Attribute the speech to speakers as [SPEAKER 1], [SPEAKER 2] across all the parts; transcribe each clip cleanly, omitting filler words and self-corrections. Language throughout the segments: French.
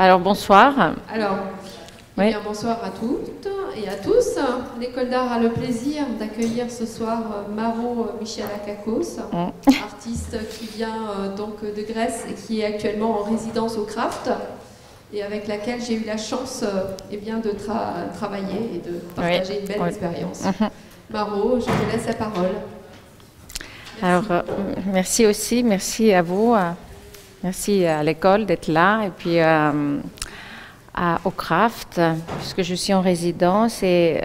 [SPEAKER 1] Alors, bonsoir.
[SPEAKER 2] Alors,
[SPEAKER 1] Oui.
[SPEAKER 2] bien, bonsoir à toutes et à tous. L'École d'art a le plaisir d'accueillir ce soir Maro Michalakakos, artiste qui vient donc de Grèce et qui est actuellement en résidence au Craft et avec laquelle j'ai eu la chance eh bien, de travailler et de partager une belle expérience. Maro, je te laisse la parole.
[SPEAKER 1] Merci. Alors, merci aussi, merci à vous, merci à l'école d'être là et puis au Craft, puisque je suis en résidence et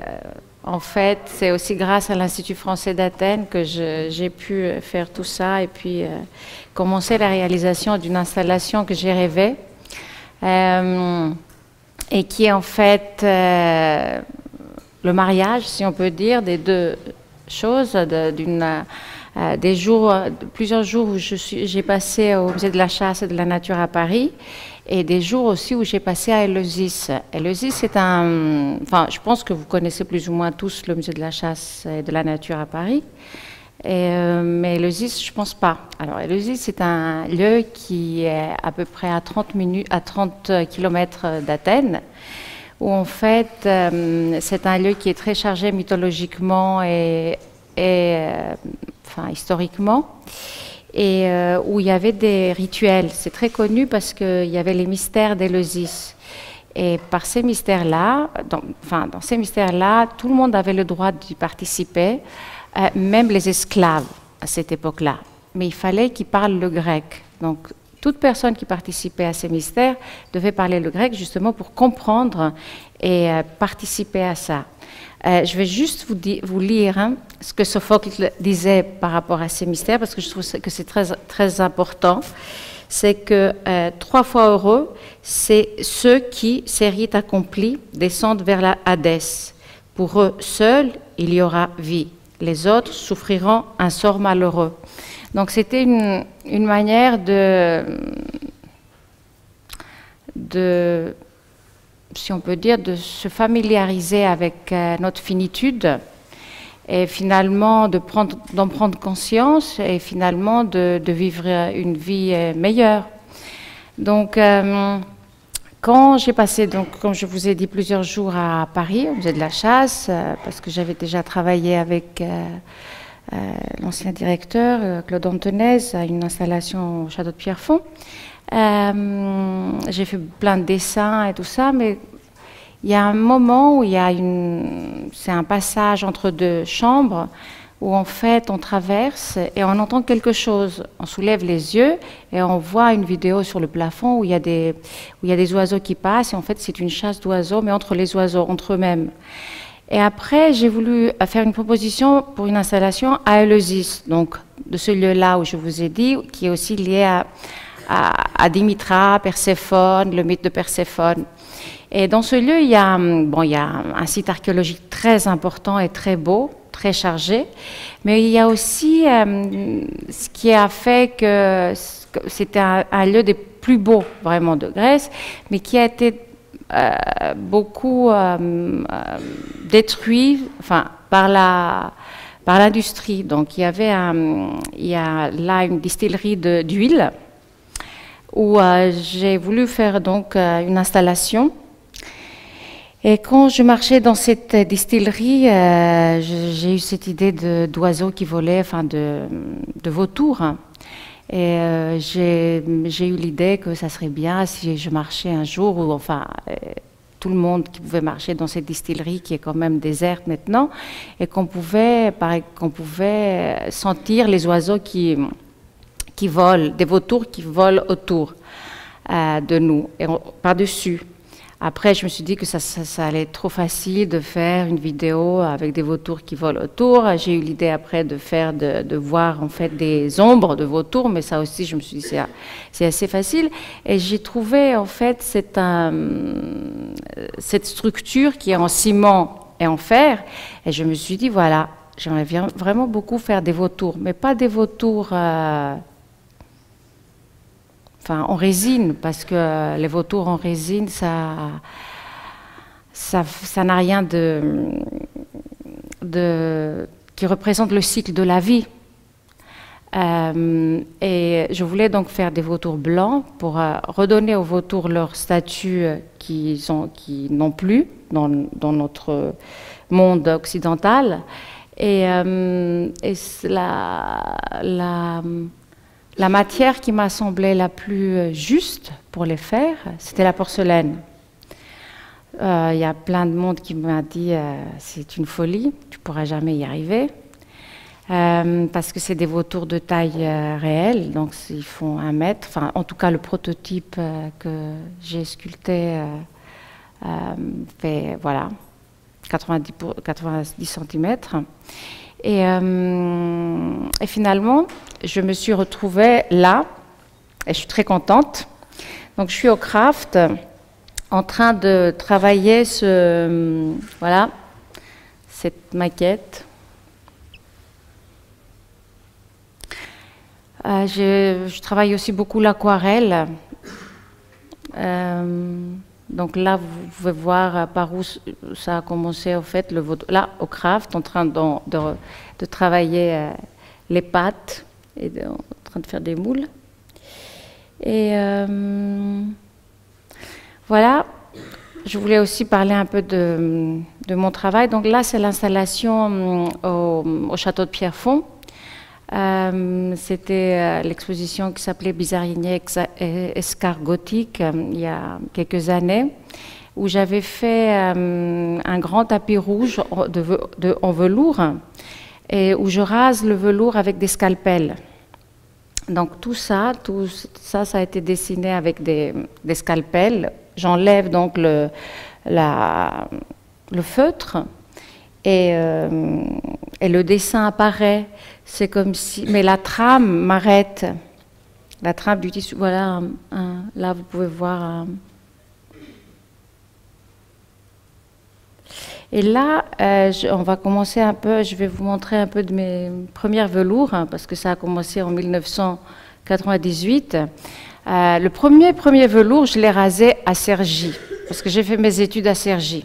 [SPEAKER 1] en fait, c'est aussi grâce à l'Institut français d'Athènes que j'ai pu faire tout ça et puis commencer la réalisation d'une installation que j'ai rêvée et qui est en fait le mariage, si on peut dire, des deux choses, plusieurs jours où j'ai passé au musée de la chasse et de la nature à Paris et des jours aussi où j'ai passé à Éleusis. Éleusis, c'est je pense que vous connaissez plus ou moins tous le musée de la chasse et de la nature à Paris, mais Éleusis, je pense pas. Alors Éleusis, c'est un lieu qui est à peu près à 30 km d'Athènes, où en fait, c'est un lieu qui est très chargé mythologiquement et historiquement, et où il y avait des rituels. C'est très connu parce qu'il y avait les mystères d'Éleusis. Et par ces mystères-là, dans ces mystères-là, tout le monde avait le droit d'y participer, même les esclaves à cette époque-là. Mais il fallait qu'ils parlent le grec. Donc, toute personne qui participait à ces mystères devait parler le grec justement pour comprendre et participer à ça. Je vais juste vous lire ce que Sophocle disait par rapport à ces mystères, parce que je trouve que c'est très, très important. C'est que 3 fois heureux, c'est ceux qui, ces rites accomplis, descendent vers la Hadès. Pour eux seuls, il y aura vie. Les autres souffriront un sort malheureux. Donc c'était une manière si on peut dire, de se familiariser avec notre finitude et finalement d'en prendre conscience et finalement de vivre une vie meilleure. Donc, quand j'ai passé, comme je vous ai dit, plusieurs jours à Paris, au musée de la chasse, parce que j'avais déjà travaillé avec l'ancien directeur, Claude Antonez, à une installation au château de Pierrefonds. J'ai fait plein de dessins et tout ça, mais il y a un moment où c'est un passage entre deux chambres où en fait on traverse et on entend quelque chose. On soulève les yeux et on voit une vidéo sur le plafond où il y a des oiseaux qui passent et en fait c'est une chasse d'oiseaux, mais entre les oiseaux, entre eux-mêmes. Et après, j'ai voulu faire une proposition pour une installation à Éleusis, donc de ce lieu-là où je vous ai dit, qui est aussi lié à Dimitra, Perséphone, le mythe de Perséphone. Et dans ce lieu, il y a un site archéologique très important et très beau, très chargé, mais il y a aussi ce qui a fait que c'était un lieu des plus beaux vraiment de Grèce, mais qui a été beaucoup détruit par l'industrie. Donc il y a là une distillerie d'huile où j'ai voulu faire donc une installation. Et quand je marchais dans cette distillerie, j'ai eu cette idée d'oiseaux qui volaient, de vautours. Et j'ai eu l'idée que ça serait bien si je marchais un jour où, tout le monde qui pouvait marcher dans cette distillerie qui est quand même déserte maintenant, et qu'on pouvait sentir les oiseaux qui volent, des vautours qui volent autour de nous, et par-dessus. Après, je me suis dit que ça allait être trop facile de faire une vidéo avec des vautours qui volent autour. J'ai eu l'idée après de voir en fait des ombres de vautours, mais ça aussi, je me suis dit c'est assez facile. Et j'ai trouvé en fait cette structure qui est en ciment et en fer. Et je me suis dit voilà, j'aimerais vraiment beaucoup faire des vautours, mais pas des vautours en résine, parce que les vautours en résine, ça n'a rien qui représente le cycle de la vie. Et je voulais donc faire des vautours blancs pour redonner aux vautours leur statut qu'ils n'ont plus dans notre monde occidental. Et la matière qui m'a semblé la plus juste pour les faire, c'était la porcelaine. Il y a plein de monde qui m'a dit c'est une folie, tu ne pourras jamais y arriver. Parce que c'est des vautours de taille réelle, donc ils font 1 mètre. Enfin, en tout cas, le prototype que j'ai sculpté fait, voilà, 90 cm. Et finalement, je me suis retrouvée là, et je suis très contente. Donc, je suis au craft, en train de travailler voilà, cette maquette. Je travaille aussi beaucoup l'aquarelle. Donc là, vous pouvez voir par où ça a commencé, au fait, là, au craft, en train de travailler les pâtes et en train de faire des moules. Et voilà, je voulais aussi parler un peu de mon travail. Donc là, c'est l'installation au château de Pierrefonds. C'était l'exposition qui s'appelait Bizarrinie escargotique il y a quelques années, où j'avais fait un grand tapis rouge en velours et où je rase le velours avec des scalpels. Donc tout ça a été dessiné avec des scalpels. J'enlève donc le feutre et le dessin apparaît. C'est comme si... Mais la trame m'arrête. La trame du tissu... Voilà, là, vous pouvez voir... Et là, on va commencer un peu... Je vais vous montrer un peu de mes premières velours, parce que ça a commencé en 1998. Le premier velours, je l'ai rasé à Cergy, parce que j'ai fait mes études à Cergy.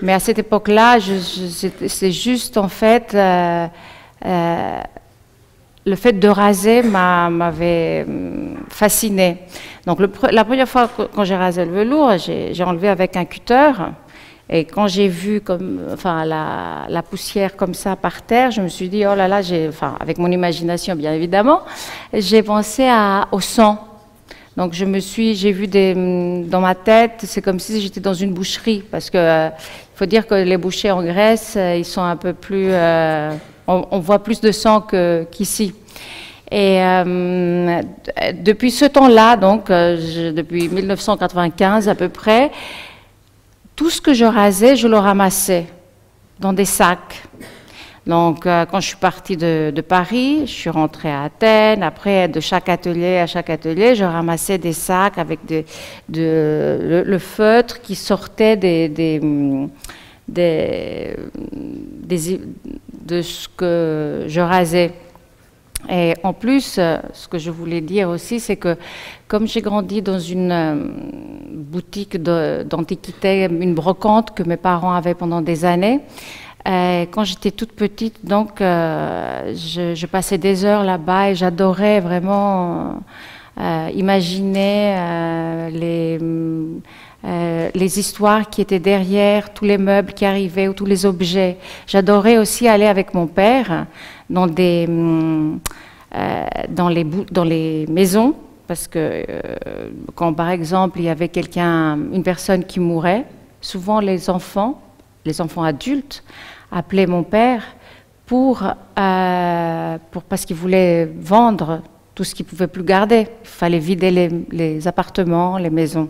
[SPEAKER 1] Mais à cette époque-là, c'est juste, en fait... le fait de raser m'avait fascinée. Donc la première fois quand j'ai rasé le velours, j'ai enlevé avec un cutter. Et quand j'ai vu la poussière comme ça par terre, je me suis dit, oh là là, avec mon imagination bien évidemment, j'ai pensé au sang. Donc j'ai vu dans ma tête, c'est comme si j'étais dans une boucherie. Parce que il faut dire que les bouchers en Grèce, ils sont un peu plus... on voit plus de sang qu'ici. Et depuis ce temps-là, donc depuis 1995 à peu près, tout ce que je rasais, je le ramassais dans des sacs. Donc quand je suis partie de Paris, je suis rentrée à Athènes. Après, de chaque atelier à chaque atelier, je ramassais des sacs avec le feutre qui sortait de ce que je rasais. Et en plus, ce que je voulais dire aussi, c'est que comme j'ai grandi dans une boutique d'antiquité, une brocante que mes parents avaient pendant des années, quand j'étais toute petite, donc je passais des heures là-bas et j'adorais vraiment imaginer les histoires qui étaient derrière tous les meubles qui arrivaient ou tous les objets. J'adorais aussi aller avec mon père dans les maisons, parce que quand par exemple il y avait une personne qui mourait, souvent les enfants adultes appelaient mon père parce qu'ils voulaient vendre tout ce qu'ils ne pouvaient plus garder. Il fallait vider les appartements, les maisons.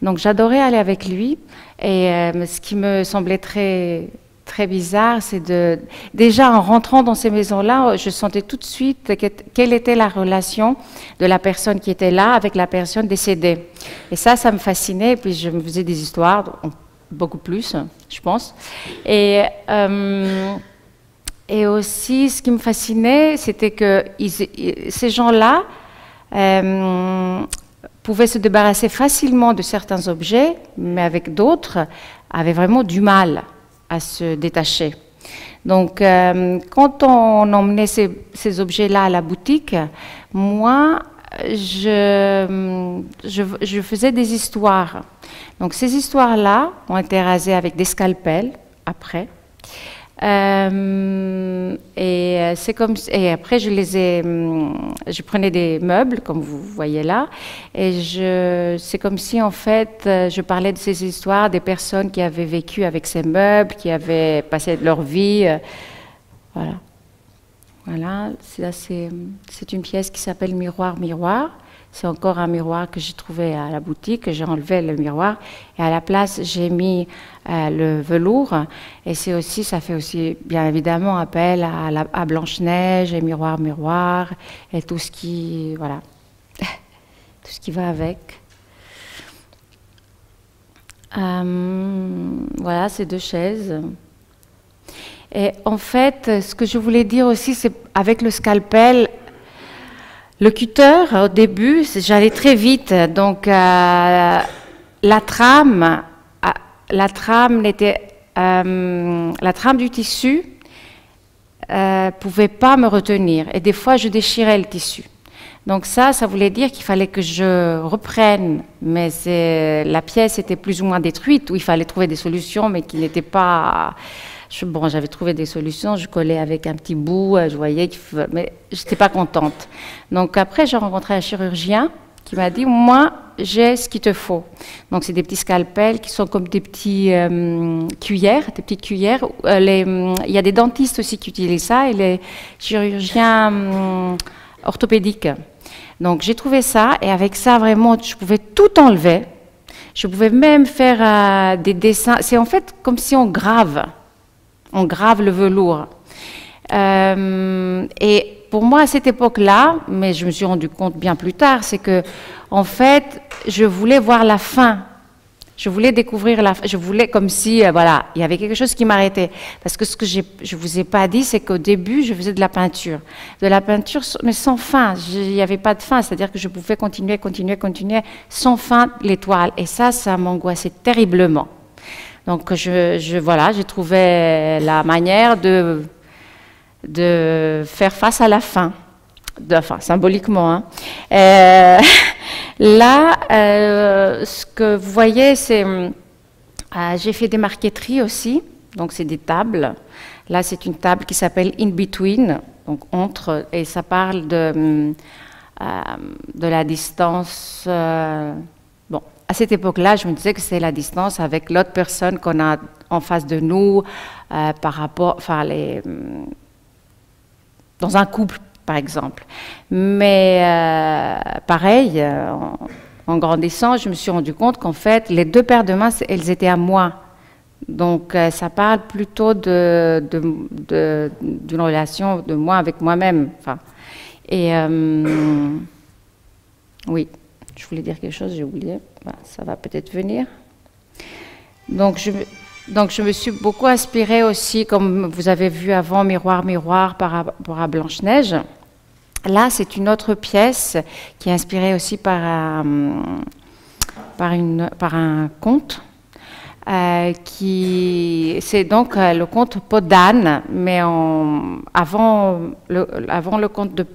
[SPEAKER 1] Donc j'adorais aller avec lui, et ce qui me semblait très, très bizarre, c'est déjà en rentrant dans ces maisons-là, je sentais tout de suite quelle était la relation de la personne qui était là avec la personne décédée. Et ça me fascinait, et puis je me faisais des histoires, beaucoup plus, je pense. Et aussi, ce qui me fascinait, c'était que ces gens-là pouvaient se débarrasser facilement de certains objets, mais avec d'autres, avaient vraiment du mal à se détacher. Donc, quand on emmenait ces objets-là à la boutique, moi, je faisais des histoires. Donc, ces histoires-là ont été rasées avec des scalpels après. Et après, je prenais des meubles, comme vous voyez là, et c'est comme si, en fait, je parlais de ces histoires des personnes qui avaient vécu avec ces meubles, qui avaient passé leur vie. Voilà. Voilà, c'est une pièce qui s'appelle Miroir, Miroir. C'est encore un miroir que j'ai trouvé à la boutique. J'ai enlevé le miroir et à la place, j'ai mis le velours. Et ça fait aussi, bien évidemment, appel à Blanche-Neige et Miroir, Miroir et tout ce qui, voilà, tout ce qui va avec. Voilà, ces deux chaises. Et en fait, ce que je voulais dire aussi, c'est avec le scalpel. Le cutter, au début, j'allais très vite, donc la trame du tissu pouvait pas me retenir, et des fois je déchirais le tissu. Donc ça voulait dire qu'il fallait que je reprenne, mais la pièce était plus ou moins détruite, où il fallait trouver des solutions, mais qui n'étaient pas... Bon, j'avais trouvé des solutions, je collais avec un petit bout, je voyais, mais je n'étais pas contente. Donc après, j'ai rencontré un chirurgien qui m'a dit, moi, j'ai ce qu'il te faut. Donc c'est des petits scalpels qui sont comme des petits cuillères, des petites cuillères. Il y a des dentistes aussi qui utilisent ça, et les chirurgiens orthopédiques. Donc j'ai trouvé ça, et avec ça, vraiment, je pouvais tout enlever. Je pouvais même faire des dessins. C'est en fait comme si on grave. On grave le velours. Et pour moi, à cette époque-là, mais je me suis rendu compte bien plus tard, c'est que, en fait, je voulais voir la fin. Je voulais découvrir la fin. Je voulais comme si, voilà, il y avait quelque chose qui m'arrêtait. Parce que ce que je vous ai pas dit, c'est qu'au début, je faisais de la peinture. De la peinture, mais sans fin. Il n'y avait pas de fin. C'est-à-dire que je pouvais continuer sans fin les toiles. Et ça m'angoissait terriblement. Donc, voilà, j'ai trouvé la manière de faire face à la fin, enfin, symboliquement. Hein. Là, ce que vous voyez, c'est... j'ai fait des marqueteries aussi, donc c'est des tables. Là, c'est une table qui s'appelle In Between, donc entre, et ça parle de la distance... bon. À cette époque-là, je me disais que c'est la distance avec l'autre personne qu'on a en face de nous par rapport, enfin, dans un couple, par exemple. Mais pareil, en grandissant, je me suis rendu compte qu'en fait, les deux paires de mains, elles étaient à moi. Donc, ça parle plutôt d'une relation de moi avec moi-même. Enfin, et oui. Je voulais dire quelque chose, j'ai oublié. Voilà, ça va peut-être venir. Donc, je me suis beaucoup inspirée aussi, comme vous avez vu avant, Miroir, Miroir par rapport à Blanche-Neige. Là, c'est une autre pièce qui est inspirée aussi par un conte. C'est donc le conte Peau d'âne, mais avant le conte de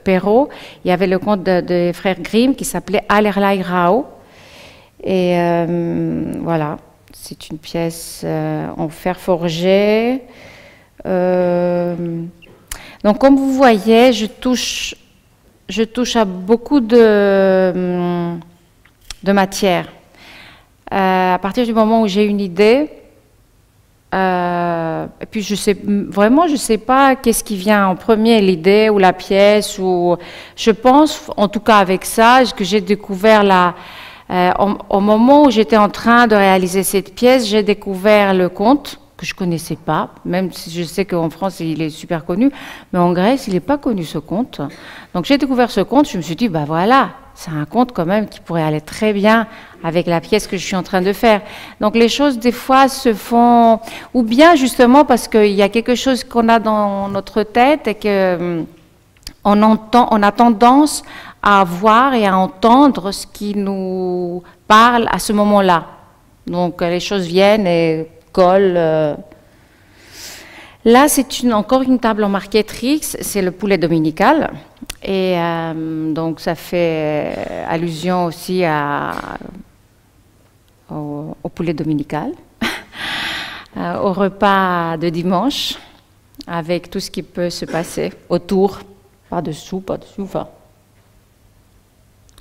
[SPEAKER 1] Perrault, il y avait le conte des frères Grimm qui s'appelait Allerlei Rauh. Et voilà, c'est une pièce en fer forgé. Donc, comme vous voyez, je touche à beaucoup de matière. À partir du moment où j'ai une idée, et puis je sais pas qu'est-ce qui vient en premier, l'idée ou la pièce, ou je pense, en tout cas avec ça, que j'ai découvert au moment où j'étais en train de réaliser cette pièce, j'ai découvert le conte que je connaissais pas, même si je sais qu'en France il est super connu, mais en Grèce il n'est pas connu ce conte. Donc j'ai découvert ce conte, je me suis dit bah voilà, c'est un conte quand même qui pourrait aller très bien avec la pièce que je suis en train de faire. Donc les choses des fois se font, ou bien justement parce qu'il y a quelque chose qu'on a dans notre tête et que on a tendance à voir et à entendre ce qui nous parle à ce moment-là. Donc les choses viennent et collent. Là, c'est encore une table en marqueterie, c'est le poulet dominical. Et donc, ça fait allusion aussi au poulet dominical, au repas de dimanche, avec tout ce qui peut se passer autour, pas-dessous, enfin.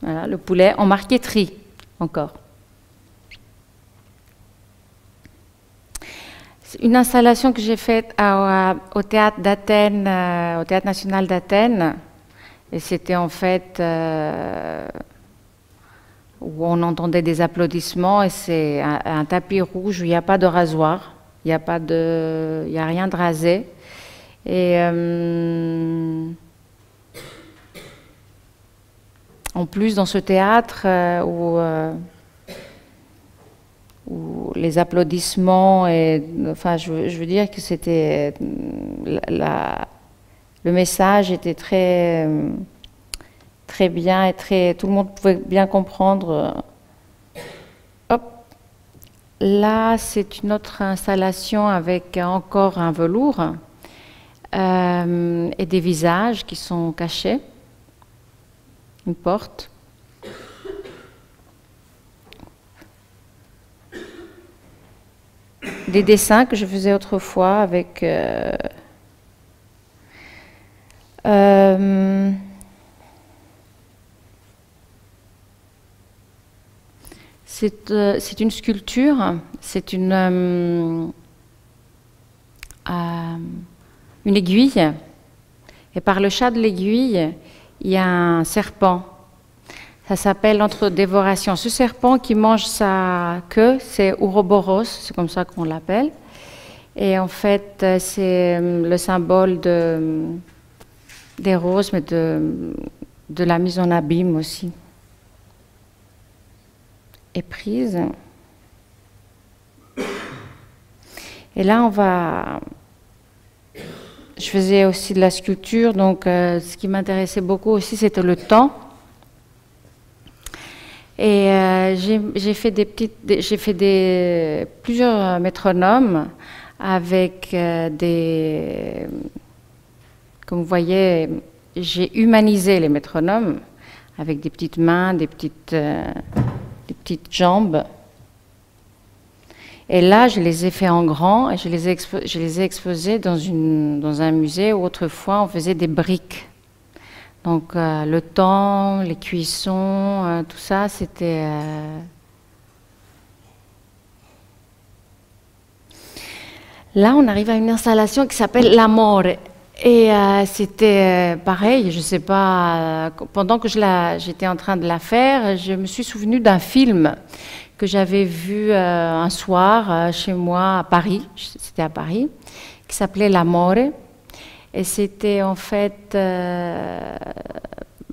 [SPEAKER 1] Voilà, le poulet en marqueterie, encore. Une installation que j'ai faite au théâtre d'Athènes, au théâtre national d'Athènes, et c'était en fait où on entendait des applaudissements, et c'est un tapis rouge où il n'y a pas de rasoir, il n'y a rien de rasé, et en plus dans ce théâtre où les applaudissements, enfin, je veux dire que c'était le message était très bien et tout le monde pouvait bien comprendre. Hop, là, c'est une autre installation avec encore un velours et des visages qui sont cachés, une porte. Des dessins que je faisais autrefois avec c'est une sculpture, c'est une aiguille, et par le chat de l'aiguille, il y a un serpent. Ça s'appelle l'entre-dévoration. Ce serpent qui mange sa queue, c'est Ouroboros, c'est comme ça qu'on l'appelle. Et en fait, c'est le symbole des roses, mais de la mise en abîme aussi. Et prise. Et là, je faisais aussi de la sculpture, donc ce qui m'intéressait beaucoup aussi, c'était le temps. Et j'ai fait plusieurs métronomes avec comme vous voyez, j'ai humanisé les métronomes avec des petites mains, des petites jambes. Et là, je les ai fait en grand et je les ai exposés dans un musée où autrefois on faisait des briques. Donc le temps, les cuissons, tout ça, c'était... Là, on arrive à une installation qui s'appelle L'Amore. Et c'était pareil, je ne sais pas, pendant que j'étais en train de la faire, je me suis souvenue d'un film que j'avais vu un soir chez moi à Paris, c'était à Paris, qui s'appelait L'Amore. Et c'était en fait,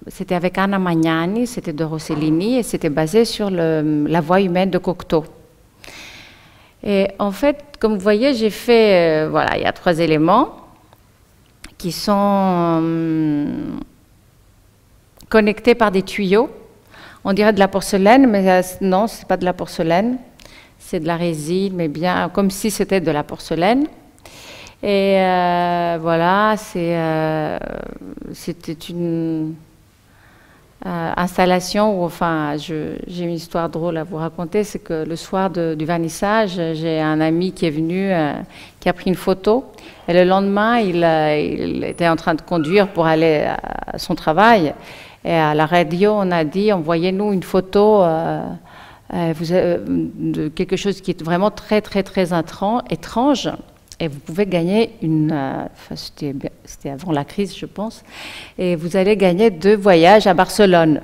[SPEAKER 1] c'était avec Anna Magnani, c'était de Rossellini, et c'était basé sur la voix humaine de Cocteau. Et en fait, comme vous voyez, j'ai fait, voilà, il y a 3 éléments qui sont connectés par des tuyaux. On dirait de la porcelaine, mais non, ce n'est pas de la porcelaine, c'est de la résine, mais bien comme si c'était de la porcelaine. Et voilà, c'était une installation où, enfin, j'ai une histoire drôle à vous raconter, c'est que le soir du vernissage, j'ai un ami qui est venu, qui a pris une photo, et le lendemain, il était en train de conduire pour aller à son travail, et à la radio, on a dit, envoyez-nous une photo de quelque chose qui est vraiment très, très, très étrange. Et vous pouvez gagner c'était avant la crise, je pense, et vous allez gagner 2 voyages à Barcelone.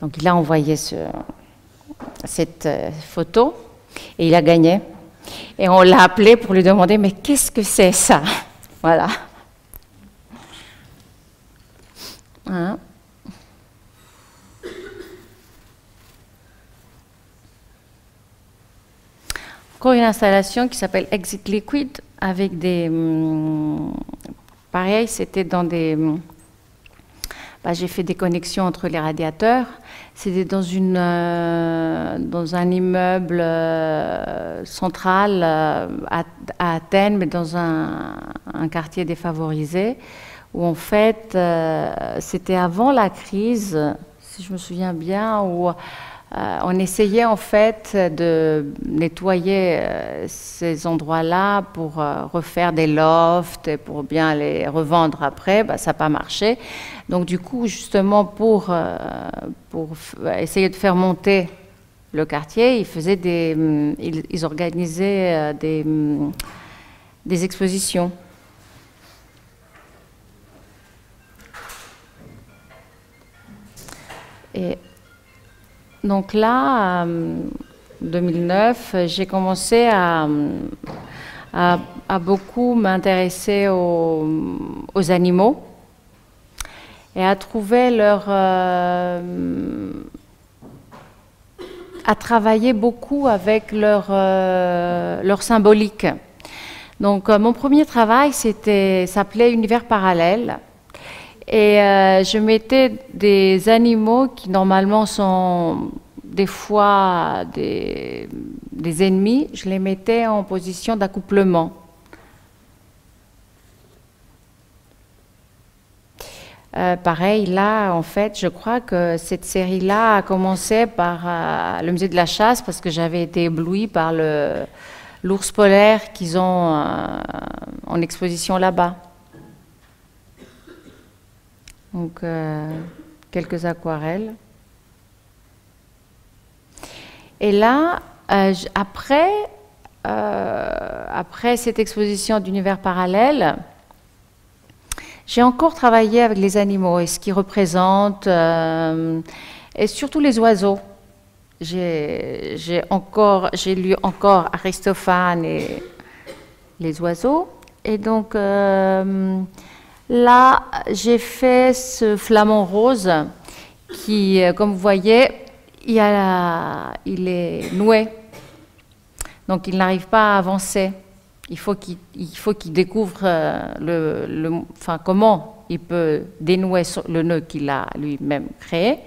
[SPEAKER 1] Donc il a envoyé cette photo, et il a gagné. Et on l'a appelé pour lui demander, mais qu'est-ce que c'est ça? Voilà. Hein? Encore une installation qui s'appelle Exit Liquid avec pareil, c'était dans des j'ai fait des connexions entre les radiateurs. C'était dans un immeuble central à Athènes, mais dans un quartier défavorisé, où en fait, c'était avant la crise, si je me souviens bien, où on essayait en fait de nettoyer ces endroits-là pour refaire des lofts et pour bien les revendre après. Ça n'a pas marché. Donc du coup, justement, pour essayer de faire monter le quartier, ils organisaient des expositions. Et donc là, en 2009, j'ai commencé à beaucoup m'intéresser aux animaux et à trouver à travailler beaucoup avec leur symbolique. Donc mon premier travail s'appelait Univers parallèle. Et je mettais des animaux qui normalement sont des fois des ennemis, je les mettais en position d'accouplement. Pareil, là, en fait, je crois que cette série-là a commencé par le musée de la chasse parce que j'avais été éblouie par l'ours polaire qu'ils ont en exposition là-bas. Donc, quelques aquarelles. Et là, après cette exposition d'univers parallèle, j'ai encore travaillé avec les animaux et ce qu'ils représentent, et surtout les oiseaux. J'ai lu encore Aristophane et les oiseaux. Et donc, là, j'ai fait ce flamant rose qui, comme vous voyez, il est noué. Donc, il n'arrive pas à avancer. Il faut qu'il découvre comment il peut dénouer le nœud qu'il a lui-même créé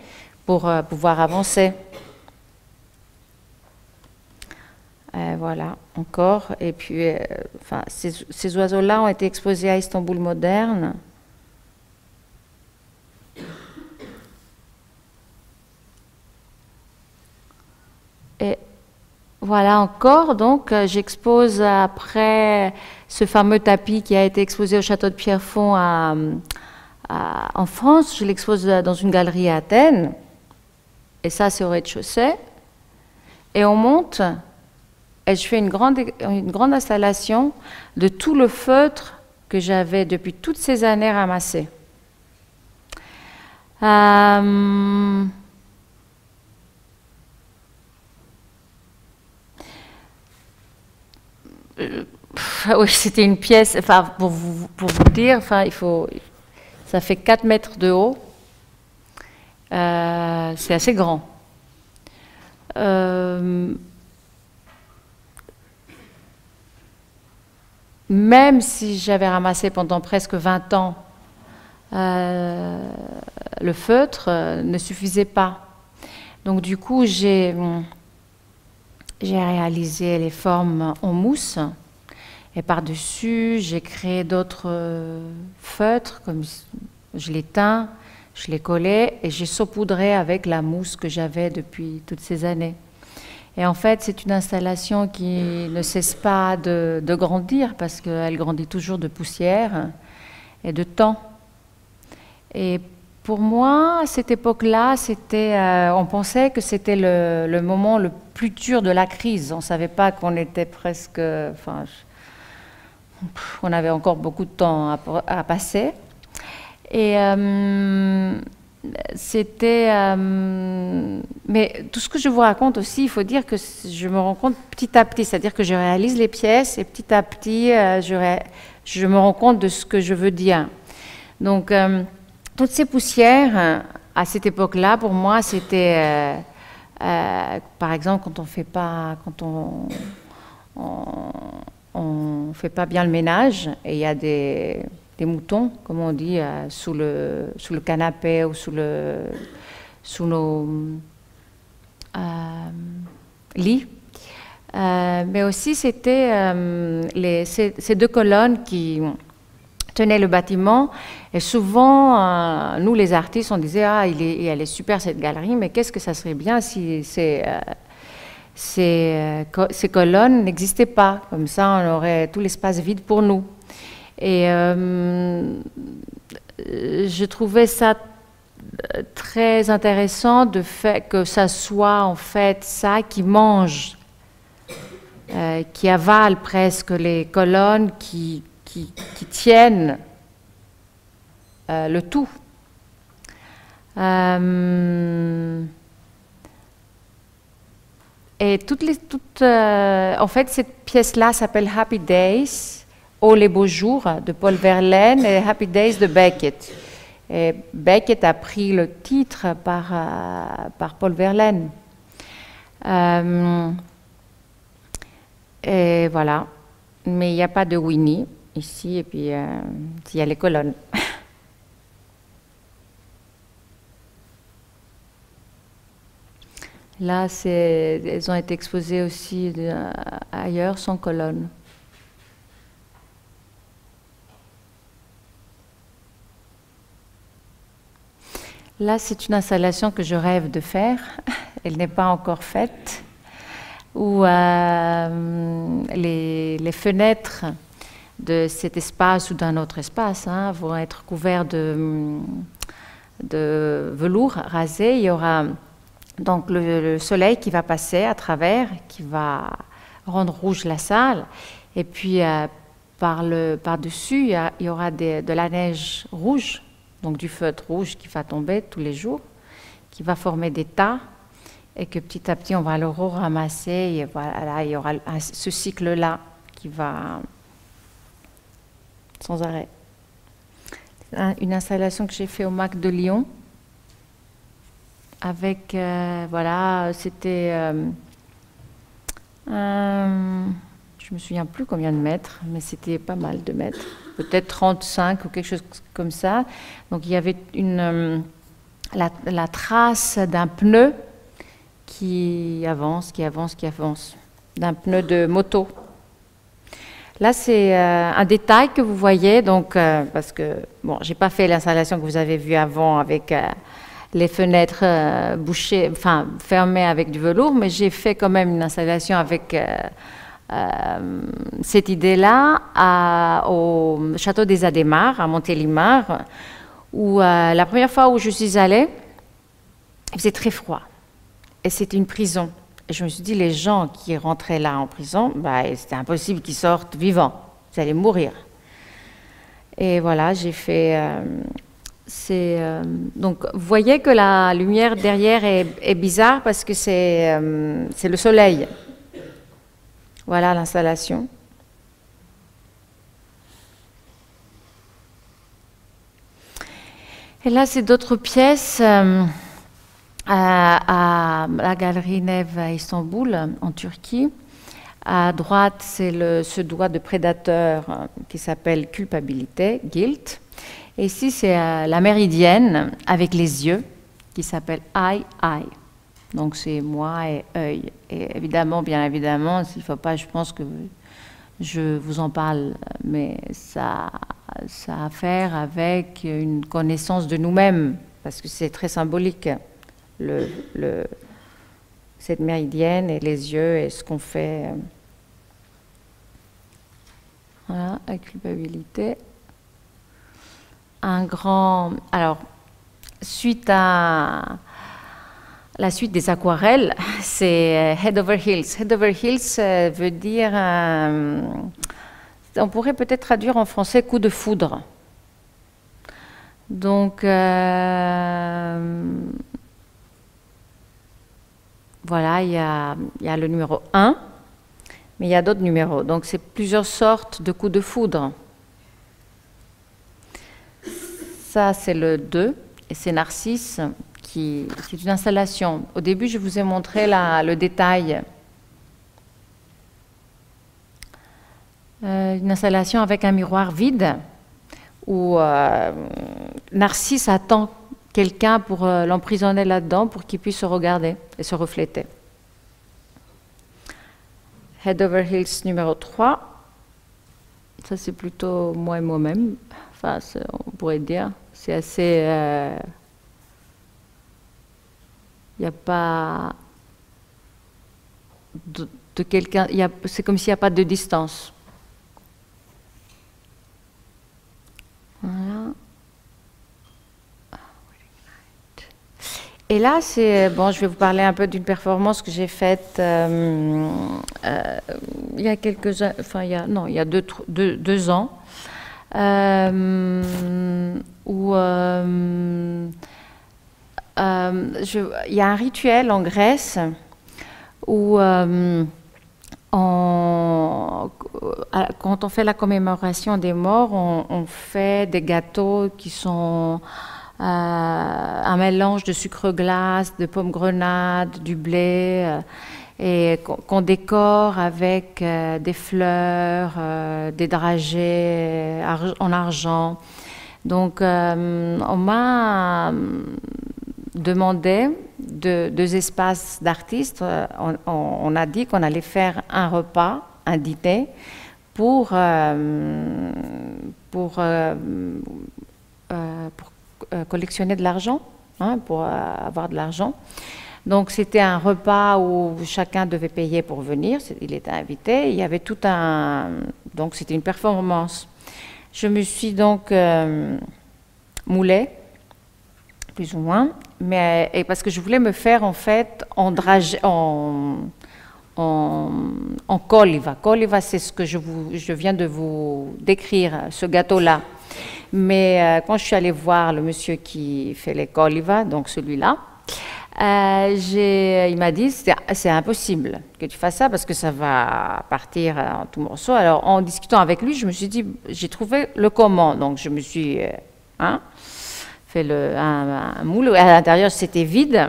[SPEAKER 1] pour pouvoir avancer. Voilà, encore. Et puis, ces oiseaux-là ont été exposés à Istanbul moderne. Et voilà encore, donc, j'expose après ce fameux tapis qui a été exposé au château de Pierrefonds en France. Je l'expose dans une galerie à Athènes. Et ça, c'est au rez-de-chaussée. Et on monte. Et je fais une grande installation de tout le feutre que j'avais depuis toutes ces années ramassé. Oui, c'était une pièce, pour vous dire, ça fait 4 mètres de haut. C'est assez grand. Même si j'avais ramassé pendant presque 20 ans, le feutre ne suffisait pas. Donc du coup, j'ai réalisé les formes en mousse. Et par-dessus, j'ai créé d'autres feutres, comme je les teins, je les collais et j'ai saupoudré avec la mousse que j'avais depuis toutes ces années. Et en fait, c'est une installation qui ne cesse pas de grandir parce qu'elle grandit toujours de poussière et de temps. Et pour moi, à cette époque-là, on pensait que c'était le moment le plus dur de la crise. On ne savait pas qu'on était presque... on avait encore beaucoup de temps à passer. Et mais tout ce que je vous raconte aussi, il faut dire que je me rends compte petit à petit, c'est-à-dire que je réalise les pièces et petit à petit, je me rends compte de ce que je veux dire. Donc, toutes ces poussières, à cette époque-là, pour moi, c'était, par exemple, quand on fait pas bien le ménage et il y a des des moutons, comme on dit, sous le canapé ou sous nos lits. Mais aussi, c'était ces deux colonnes qui tenaient le bâtiment. Et souvent, nous, les artistes, on disait « Ah, elle est super cette galerie, mais qu'est-ce que ça serait bien si ces colonnes n'existaient pas. Comme ça, on aurait tout l'espace vide pour nous. » Et je trouvais ça très intéressant de fait que ça soit en fait ça qui mange, qui avale presque les colonnes, qui tiennent le tout. Et en fait, cette pièce-là s'appelle Happy Days, Oh les beaux jours, de Paul Verlaine, et Happy Days de Beckett. Et Beckett a pris le titre par Paul Verlaine. Et voilà. Mais il n'y a pas de Winnie ici, et puis il y a les colonnes. Là, elles ont été exposées aussi ailleurs, sans colonnes. Là, c'est une installation que je rêve de faire. Elle n'est pas encore faite. Où les fenêtres de cet espace ou d'un autre espace vont être couverts de velours rasé. Il y aura donc le soleil qui va passer à travers, qui va rendre rouge la salle. Et puis, par-dessus, il y aura de la neige rouge, donc du feutre rouge qui va tomber tous les jours, qui va former des tas, et que petit à petit, on va le ramasser. Et voilà, il y aura ce cycle-là qui va sans arrêt. Une installation que j'ai faite au MAC de Lyon, avec, voilà, c'était... je me souviens plus combien de mètres, mais c'était pas mal de mètres, peut-être 35 ou quelque chose comme ça. Donc il y avait la trace d'un pneu qui avance, d'un pneu de moto. Là, c'est un détail que vous voyez, donc, parce que, bon, j'ai pas fait l'installation que vous avez vue avant avec les fenêtres bouchées, enfin, fermées avec du velours, mais j'ai fait quand même une installation avec cette idée-là au château des Adhémar, à Montélimar, où la première fois où je suis allée, il faisait très froid. Et c'était une prison. Et je me suis dit, les gens qui rentraient là en prison, c'était impossible qu'ils sortent vivants. Ils allaient mourir. Et voilà, j'ai fait... donc, vous voyez que la lumière derrière est bizarre parce que c'est le soleil. Voilà l'installation. Et là, c'est d'autres pièces à la Galerie Neve à Istanbul, en Turquie. À droite, c'est ce doigt de prédateur qui s'appelle culpabilité, guilt. Et ici, c'est la méridienne avec les yeux qui s'appelle eye, eye. Donc, c'est moi et œil. Et évidemment, bien évidemment, s'il ne faut pas, je pense que je vous en parle, mais ça a à faire avec une connaissance de nous-mêmes, parce que c'est très symbolique, cette méridienne et les yeux et ce qu'on fait. Voilà, la culpabilité. Alors, suite à la suite des aquarelles, c'est Head Over Heels. Head Over Heels veut dire, on pourrait peut-être traduire en français coup de foudre. Donc, voilà, il y a le numéro 1, mais il y a d'autres numéros. Donc, c'est plusieurs sortes de coups de foudre. Ça, c'est le 2, et c'est Narcisse, c'est une installation. Au début, je vous ai montré le détail. Une installation avec un miroir vide, où Narcisse attend quelqu'un pour l'emprisonner là-dedans pour qu'il puisse se regarder et se refléter. Head Over Heels numéro 3. Ça, c'est plutôt moi et moi-même. Enfin, on pourrait dire. C'est assez... Il n'y a pas de quelqu'un... C'est comme s'il n'y a pas de distance. Voilà. Et là, je vais vous parler un peu d'une performance que j'ai faite il y a quelques ans, enfin, il y a 2 ans, où il y a un rituel en Grèce où quand on fait la commémoration des morts, on fait des gâteaux qui sont un mélange de sucre glace, de pommes grenades, du blé, et qu'on décore avec des fleurs, des dragées en argent. Donc, on m'a demandé 2 espaces d'artistes. On a dit qu'on allait faire un repas, un dîner, pour collectionner de l'argent, hein, pour avoir de l'argent. Donc c'était un repas où chacun devait payer pour venir, il était invité, il y avait tout donc c'était une performance. Je me suis donc moulée, plus ou moins, et parce que je voulais me faire en fait en koliva. Koliva, c'est ce que je viens de vous décrire, ce gâteau-là. Mais quand je suis allée voir le monsieur qui fait les koliva, donc celui-là, il m'a dit c'est impossible que tu fasses ça parce que ça va partir en tout morceaux. Alors en discutant avec lui, je me suis dit, j'ai trouvé le comment. Donc je me suis fait un moule. À l'intérieur, c'était vide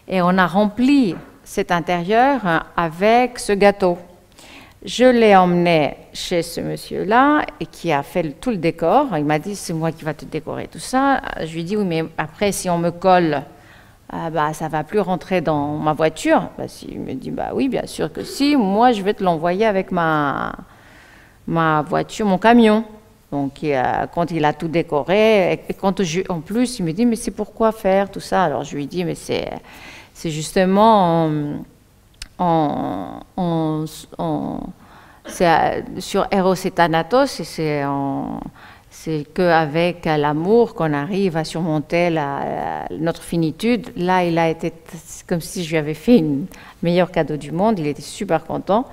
[SPEAKER 1] et on a rempli cet intérieur avec ce gâteau. Je l'ai emmené chez ce monsieur-là et qui a fait tout le décor. Il m'a dit, c'est moi qui va te décorer tout ça. Je lui ai dit, oui, mais après, si on me colle, ça ne va plus rentrer dans ma voiture. Il me dit, oui, bien sûr que si. Moi, je vais te l'envoyer avec ma voiture, mon camion. Donc, quand il a tout décoré, et en plus, il me dit, mais c'est pourquoi faire tout ça? Alors, je lui ai dit, mais c'est justement... sur Eros et Thanatos, c'est qu'avec l'amour qu'on arrive à surmonter notre finitude. Là, il a été comme si je lui avais fait le meilleur cadeau du monde. Il était super content.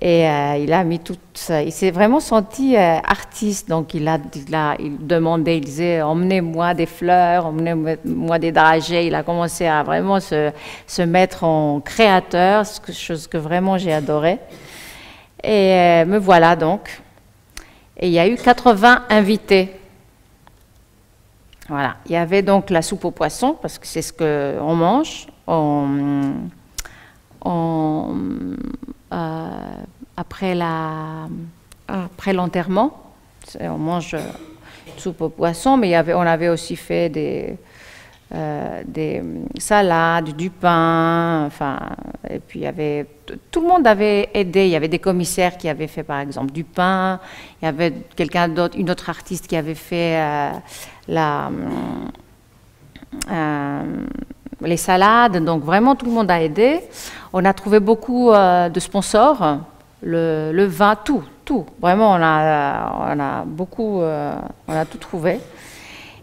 [SPEAKER 1] Et il a mis tout ça. Il s'est vraiment senti artiste. Donc, il demandait, il disait, emmenez-moi des fleurs, emmenez-moi des dragées. Il a commencé à vraiment se mettre en créateur, chose que vraiment j'ai adoré. Et me voilà donc. Et il y a eu 80 invités. Voilà. Il y avait donc la soupe aux poissons, parce que c'est ce qu'on mange. Après l'enterrement, on mange soupe aux poissons, mais on avait aussi fait des salades, du pain, enfin, et puis tout le monde avait aidé. Il y avait des commissaires qui avaient fait par exemple du pain, il y avait quelqu'un d'autre, une autre artiste qui avait fait les salades, donc vraiment tout le monde a aidé. On a trouvé beaucoup de sponsors, le vin, tout. Vraiment, on a tout trouvé.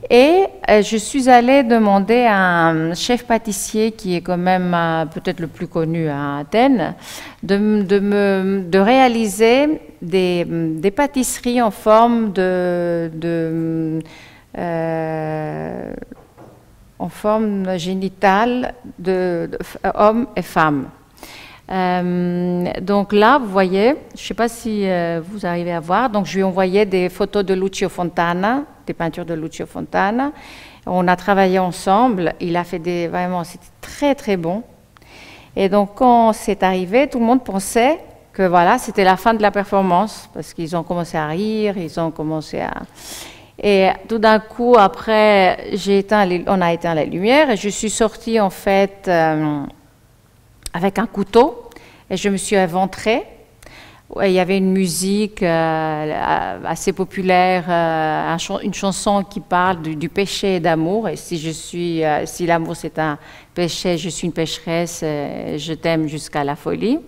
[SPEAKER 1] Et je suis allée demander à un chef pâtissier qui est quand même peut-être le plus connu à Athènes de réaliser des pâtisseries en forme en forme génitale de hommes et femmes. Donc là, vous voyez, je ne sais pas si vous arrivez à voir, donc je lui ai envoyé des photos de Lucio Fontana, des peintures de Lucio Fontana. On a travaillé ensemble, il a fait vraiment, c'était très très bon. Et donc quand c'est arrivé, tout le monde pensait que voilà, c'était la fin de la performance, parce qu'ils ont commencé à rire, ils ont commencé à... Et tout d'un coup, après, on a éteint les lumières et je suis sortie en fait avec un couteau et je me suis éventrée. Il y avait une musique assez populaire, une chanson qui parle du péché et d'amour. Et si l'amour c'est un péché, je suis une pécheresse, je t'aime jusqu'à la folie.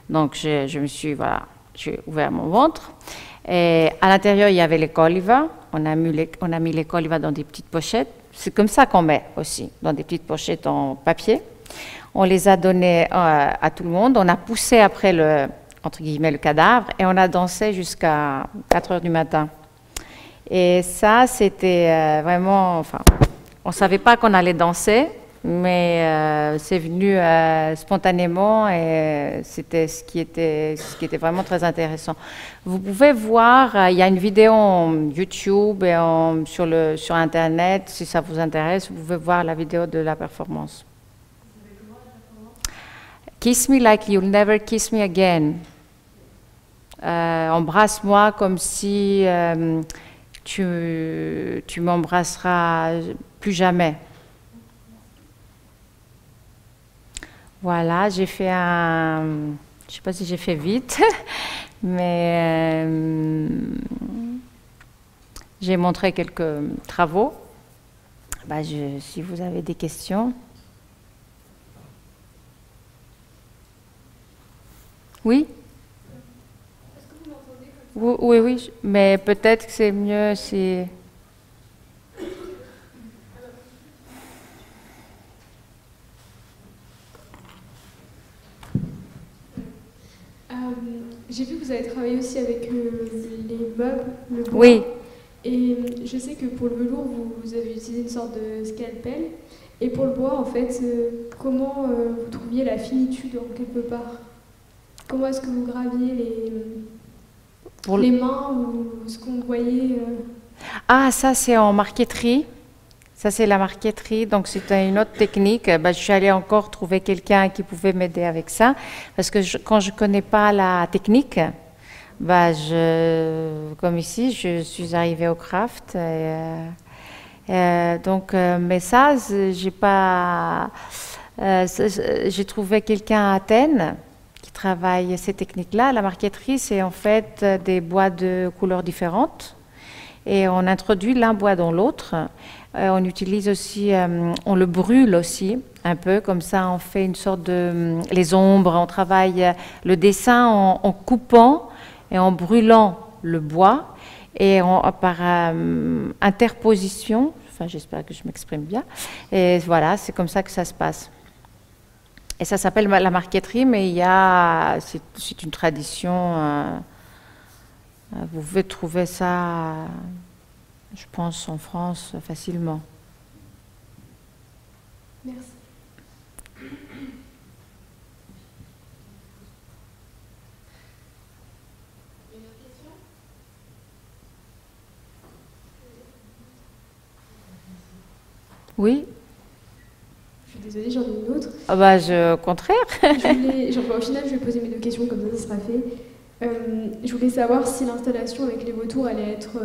[SPEAKER 1] Donc j'ai ouvert mon ventre. Et à l'intérieur, il y avait les coliva. On a mis les coliva dans des petites pochettes. C'est comme ça qu'on met aussi, dans des petites pochettes en papier. On les a donnés à tout le monde. On a poussé après entre guillemets, le cadavre, et on a dansé jusqu'à 4 heures du matin. Et ça, c'était vraiment... Enfin, on ne savait pas qu'on allait danser, mais c'est venu spontanément, et c'était ce qui était vraiment très intéressant. Vous pouvez voir, il y a une vidéo YouTube et sur Internet, si ça vous intéresse, vous pouvez voir la vidéo de la performance. Kiss me like you'll never kiss me again. Embrasse-moi comme si tu m'embrasseras plus jamais. Voilà, j'ai fait je ne sais pas si j'ai fait vite, mais j'ai montré quelques travaux. Si vous avez des questions. Oui? Oui, mais peut-être que c'est mieux si...
[SPEAKER 3] J'ai vu que vous avez travaillé aussi avec les meubles, le bois.
[SPEAKER 1] Oui.
[SPEAKER 3] Et je sais que pour le velours, vous avez utilisé une sorte de scalpel. Et pour le bois, en fait, comment vous trouviez la finitude en quelque part? Comment est-ce que vous graviez les mains ou ce qu'on voyait
[SPEAKER 1] Ah, ça c'est en marqueterie. Ça c'est la marqueterie, donc c'était une autre technique. Je suis allée encore trouver quelqu'un qui pouvait m'aider avec ça, parce que quand je ne connais pas la technique, comme ici, je suis arrivée au craft. Mais ça, j'ai trouvé quelqu'un à Athènes qui travaille ces techniques-là. La marqueterie, c'est en fait des bois de couleurs différentes et on introduit l'un bois dans l'autre. On utilise aussi, on le brûle aussi un peu, comme ça on fait une sorte les ombres, on travaille le dessin en coupant et en brûlant le bois et par interposition, enfin j'espère que je m'exprime bien, et voilà, c'est comme ça que ça se passe. Et ça s'appelle la marqueterie, mais c'est une tradition, vous pouvez trouver ça, je pense, en France facilement.
[SPEAKER 3] Merci.
[SPEAKER 2] Une autre question?
[SPEAKER 1] Oui.
[SPEAKER 3] Je suis désolée, j'en ai une autre.
[SPEAKER 1] Au contraire.
[SPEAKER 3] Au final, je vais poser mes deux questions, comme ça sera fait. Je voulais savoir si l'installation avec les vautours allait être...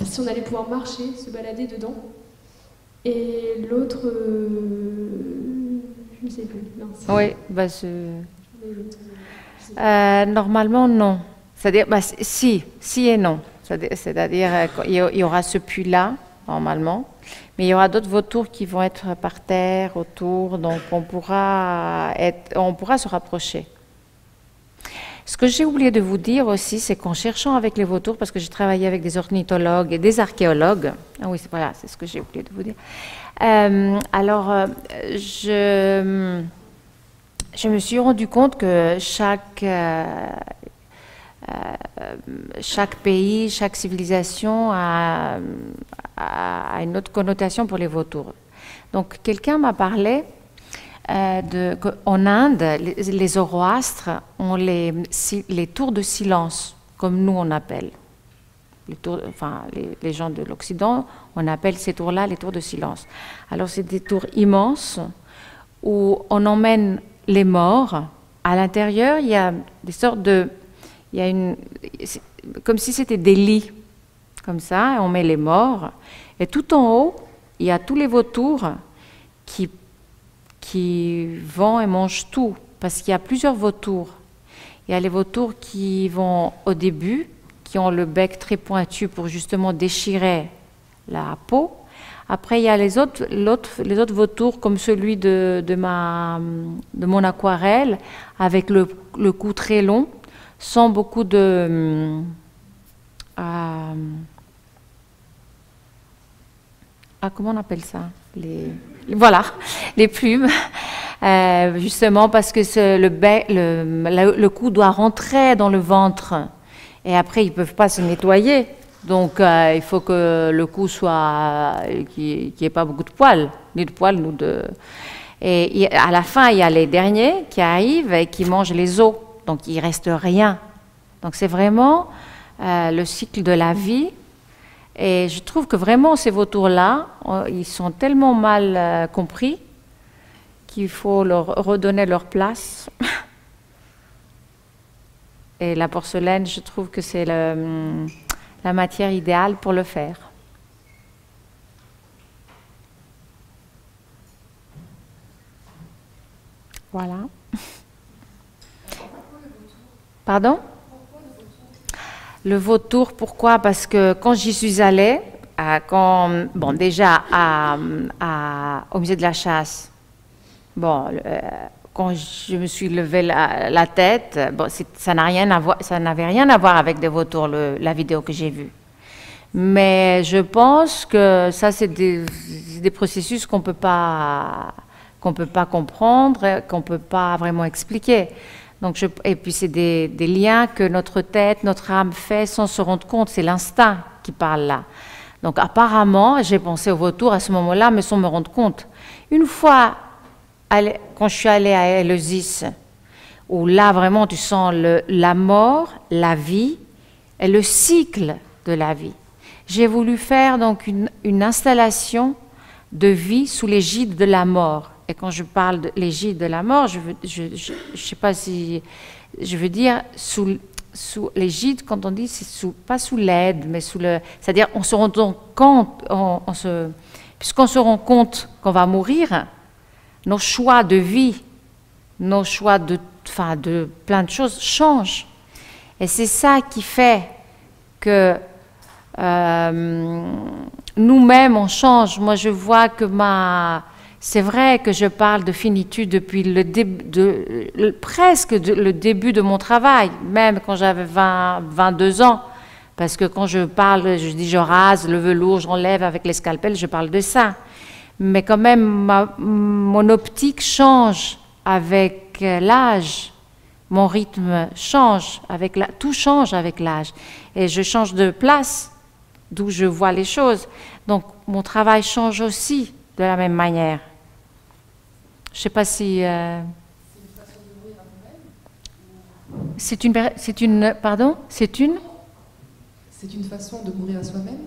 [SPEAKER 3] si on allait pouvoir marcher, se balader dedans. Et l'autre... je ne sais plus. Mince.
[SPEAKER 1] Oui, normalement, non. C'est-à-dire, si et non. C'est-à-dire qu'il y aura ce puits-là, normalement, mais il y aura d'autres vautours qui vont être par terre, autour, donc on pourra se rapprocher. Ce que j'ai oublié de vous dire aussi, c'est qu'en cherchant avec les vautours, parce que j'ai travaillé avec des ornithologues et des archéologues, voilà, c'est ce que j'ai oublié de vous dire. Je me suis rendu compte que chaque pays, chaque civilisation a une autre connotation pour les vautours. Donc, quelqu'un m'a parlé qu'en Inde, les zoroastres ont les tours de silence, comme nous on appelle. Les gens de l'Occident, on appelle ces tours-là les tours de silence. Alors, c'est des tours immenses où on emmène les morts. À l'intérieur, il y a des sortes comme si c'était des lits. comme ça, et on met les morts. Et tout en haut, il y a tous les vautours qui vont et mangent tout, parce qu'il y a plusieurs vautours. Il y a les vautours qui vont au début, qui ont le bec très pointu pour justement déchirer la peau. Après, il y a les autres vautours, comme celui de mon aquarelle, avec le cou très long, sans beaucoup de... comment on appelle ça? Voilà, les plumes. Justement parce que le cou doit rentrer dans le ventre. Et après, ils ne peuvent pas se nettoyer. Donc, il faut que le cou soit... qu'il n'y ait pas beaucoup de poils. Ni de poils, ni de... Et à la fin, il y a les derniers qui arrivent et qui mangent les os. Donc, il ne reste rien. Donc, c'est vraiment le cycle de la vie. Et je trouve que vraiment, ces vautours-là, ils sont tellement mal compris qu'il faut leur redonner leur place. Et la porcelaine, je trouve que c'est la matière idéale pour le faire. Voilà. Pardon? Le vautour, pourquoi? Parce que quand j'y suis allée, déjà au musée de la chasse, quand je me suis levé la tête, ça n'avait rien à voir avec des vautours, la vidéo que j'ai vue. Mais je pense que ça, c'est des processus qu'on peut pas comprendre, qu'on peut pas vraiment expliquer. Donc et puis c'est des liens que notre tête, notre âme fait sans se rendre compte. C'est l'instinct qui parle là. Donc apparemment, j'ai pensé au vautour à ce moment-là, mais sans me rendre compte. Une fois, quand je suis allée à Eleusis, où là vraiment tu sens la mort, la vie et le cycle de la vie. J'ai voulu faire donc une installation de vie sous l'égide de la mort. Et quand je parle de l'égide de la mort, je sais pas si je veux dire sous l'égide, quand on dit, c'est pas sous l'aide, mais c'est-à-dire on se rend compte, puisqu'on se rend compte qu'on va mourir, nos choix de vie, nos choix de plein de choses changent. Et c'est ça qui fait que nous-mêmes, on change. Moi, je vois que c'est vrai que je parle de finitude depuis presque le début de mon travail, même quand j'avais 22 ans. Parce que quand je parle, je dis je rase le velours, j'enlève avec les scalpels, je parle de ça. Mais quand même, mon optique change avec l'âge. Mon rythme change, tout change avec l'âge. Et je change de place, d'où je vois les choses. Donc, mon travail change aussi de la même manière. Je ne sais pas si... C'est une façon de mourir à nous-mêmes?
[SPEAKER 4] C'est une façon de mourir à soi-même?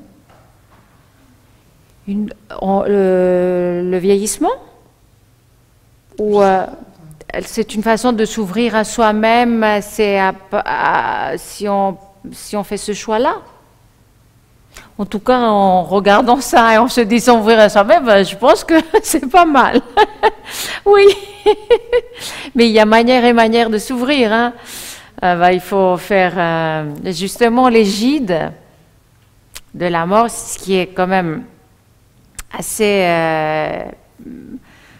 [SPEAKER 1] Le vieillissement? Ou c'est une façon de s'ouvrir à soi-même, si on fait ce choix-là? En tout cas, en regardant ça et en se disant ouvrir à soi-même, je pense que c'est pas mal. Oui. Mais il y a manière et manière de s'ouvrir. Hein. Il faut faire justement l'égide de la mort, ce qui est quand même assez...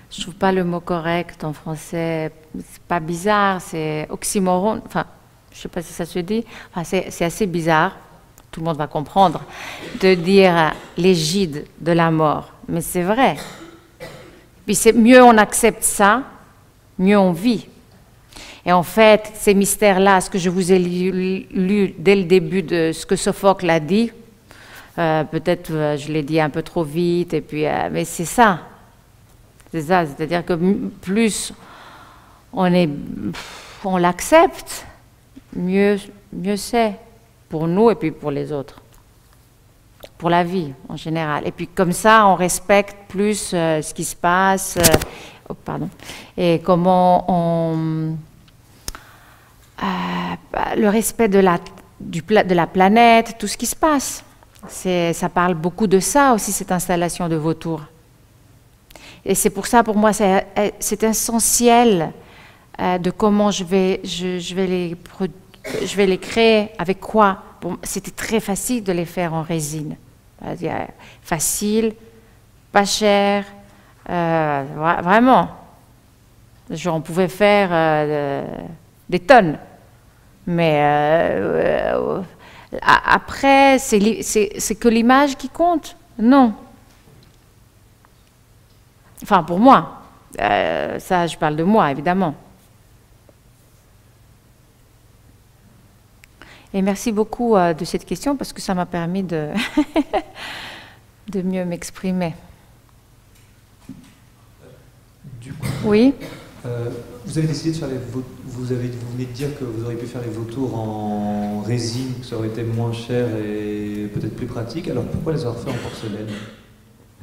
[SPEAKER 1] je trouve pas le mot correct en français. C'est pas bizarre, c'est oxymoron. Enfin, je sais pas si ça se dit. Enfin, c'est assez bizarre. Tout le monde va comprendre, de dire l'égide de la mort. Mais c'est vrai. Puis mieux on accepte ça, mieux on vit. Et en fait, ces mystères-là, ce que je vous ai lu dès le début de ce que Sophocle a dit, peut-être je l'ai dit un peu trop vite, et puis, mais c'est ça. C'est ça, c'est-à-dire que plus on l'accepte, mieux c'est. Pour nous et puis pour les autres, pour la vie en général. Et puis comme ça, on respecte plus ce qui se passe, et comment le respect de la planète, tout ce qui se passe. Ça parle beaucoup de ça aussi, cette installation de vautours. Et c'est pour ça, pour moi, c'est essentiel de comment je vais les créer, avec quoi. C'était très facile de les faire en résine. Facile, pas cher, vraiment. On pouvait faire des tonnes. Mais après, c'est que l'image qui compte? Non. Enfin, pour moi. Ça, je parle de moi, évidemment. Et merci beaucoup de cette question, parce que ça m'a permis de, de mieux m'exprimer.
[SPEAKER 5] Du coup,
[SPEAKER 1] oui.
[SPEAKER 5] Vous avez décidé de faire vous venez de dire que vous auriez pu faire les vautours en résine, que ça aurait été moins cher et peut-être plus pratique. Alors pourquoi les avoir fait en porcelaine?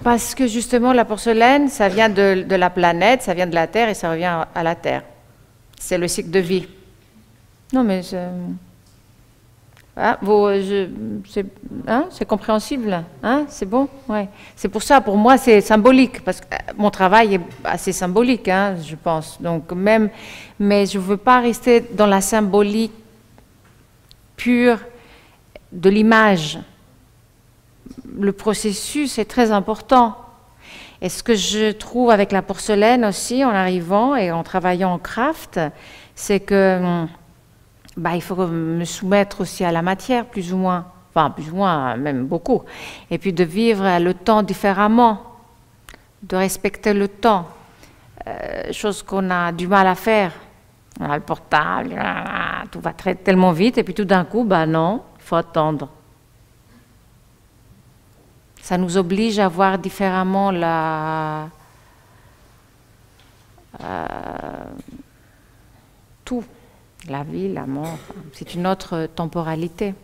[SPEAKER 1] Parce que justement, la porcelaine, ça vient de la planète, ça vient de la Terre et ça revient à la Terre. C'est le cycle de vie. Non, mais c'est compréhensible, hein, c'est bon, ouais. C'est pour ça, pour moi, c'est symbolique, parce que mon travail est assez symbolique, hein, je pense. Donc mais je ne veux pas rester dans la symbolique pure de l'image. Le processus est très important. Et ce que je trouve avec la porcelaine aussi, en arrivant et en travaillant en craft, c'est que il faut me soumettre aussi à la matière, plus ou moins. Enfin, plus ou moins, même beaucoup. Et puis de vivre le temps différemment, de respecter le temps. Chose qu'on a du mal à faire. On a le portable, tout va tellement vite, et puis tout d'un coup, non, il faut attendre. Ça nous oblige à voir différemment tout. La vie, la mort, c'est une autre temporalité.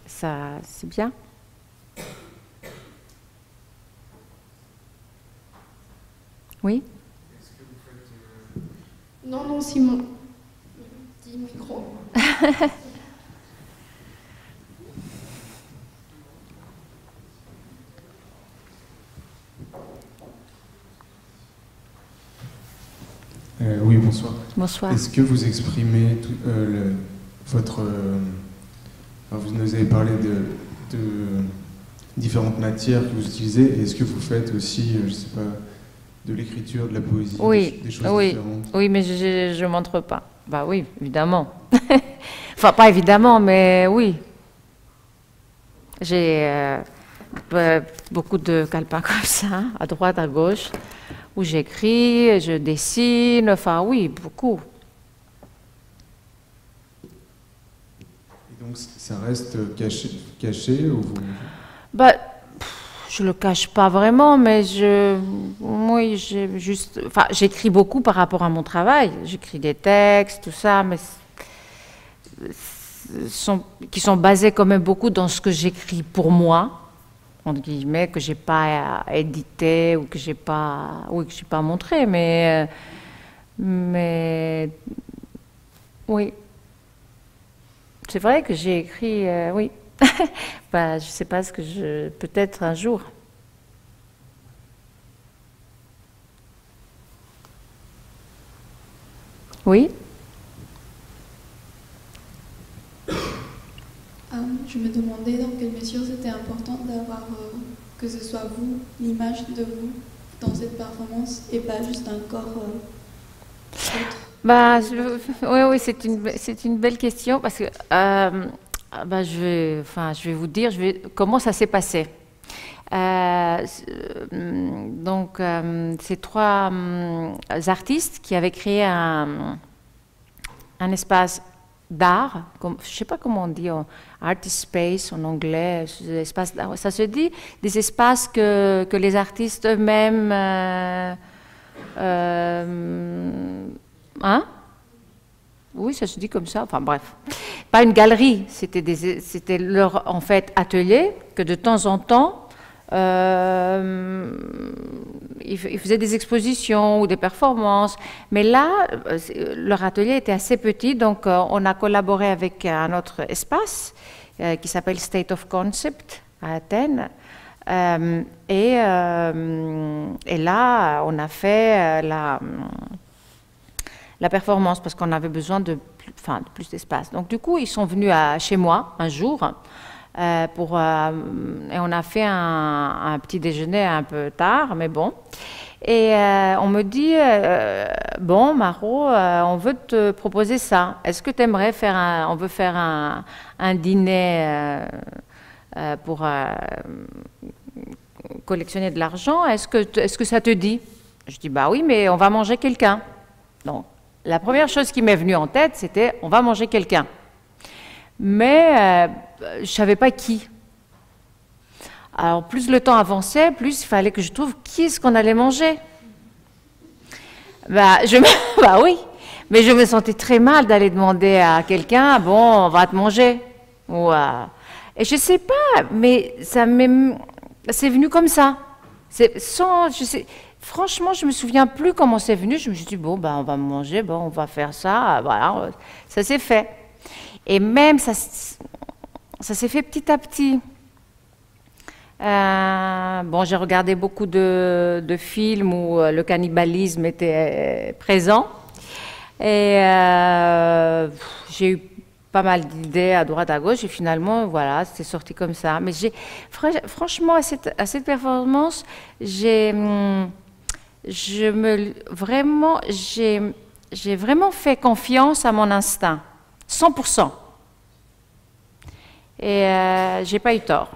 [SPEAKER 1] Ça, c'est bien. Oui?
[SPEAKER 3] Non, Simon. Dis micro.
[SPEAKER 6] Oui, bonsoir.
[SPEAKER 1] Bonsoir.
[SPEAKER 6] Est-ce que vous exprimez votre... vous nous avez parlé de différentes matières que vous utilisez. Est-ce que vous faites aussi, je ne sais pas, de l'écriture, de la poésie, des choses différentes?
[SPEAKER 1] Oui, mais je ne montre pas. Bah oui, évidemment. Enfin, pas évidemment, mais oui. J'ai beaucoup de calepins comme ça, à droite, à gauche, où j'écris, je dessine, enfin oui, beaucoup.
[SPEAKER 6] Et donc ça reste caché ou vous...
[SPEAKER 1] Je le cache pas vraiment, mais j'écris beaucoup par rapport à mon travail. J'écris des textes, tout ça, mais qui sont basés quand même beaucoup dans ce que j'écris pour moi, entre guillemets, que j'ai pas édité ou que j'ai pas montré, mais oui, c'est vrai que j'ai écrit, oui. Je sais pas peut-être un jour. Oui.
[SPEAKER 7] Je me demandais dans quelle mesure c'était important d'avoir que ce soit vous, l'image de vous dans cette performance et pas juste un corps autre.
[SPEAKER 1] Oui, c'est une belle question parce que je vais vous dire comment ça s'est passé. Donc, c'est trois artistes qui avaient créé un espace d'art, je ne sais pas comment on dit, artist space en anglais, espace d'art, ça se dit, des espaces que les artistes eux-mêmes, oui, ça se dit comme ça, enfin bref, pas une galerie, c'était leur en fait atelier que de temps en temps ils faisaient des expositions ou des performances, mais là, leur atelier était assez petit, donc on a collaboré avec un autre espace qui s'appelle State of Concept, à Athènes. Et là, on a fait la performance parce qu'on avait besoin de plus d'espace. Donc du coup, ils sont venus chez moi un jour et on a fait un petit déjeuner un peu tard, mais bon. Et on me dit, bon, Maro, on veut te proposer ça. Est-ce que tu aimerais on veut faire un dîner pour collectionner de l'argent. Est-ce que ça te dit? Je dis, bah oui, mais on va manger quelqu'un. Donc, la première chose qui m'est venue en tête, c'était, on va manger quelqu'un. Mais je ne savais pas qui. Alors, plus le temps avançait, plus il fallait que je trouve qui est-ce qu'on allait manger. Bah oui, mais je me sentais très mal d'aller demander à quelqu'un, bon, on va te manger. Et je ne sais pas, mais c'est venu comme ça. Franchement, je ne me souviens plus comment c'est venu. Je me suis dit, bon, ben, on va manger, bon, on va faire ça. Voilà, ça s'est fait. Et même, ça s'est fait petit à petit. Bon, j'ai regardé beaucoup de films où le cannibalisme était présent. Et j'ai eu pas mal d'idées à droite, à gauche. Et finalement, voilà, c'était sorti comme ça. Mais franchement, à cette performance, j'ai vraiment fait confiance à mon instinct. 100%. Et j'ai pas eu tort.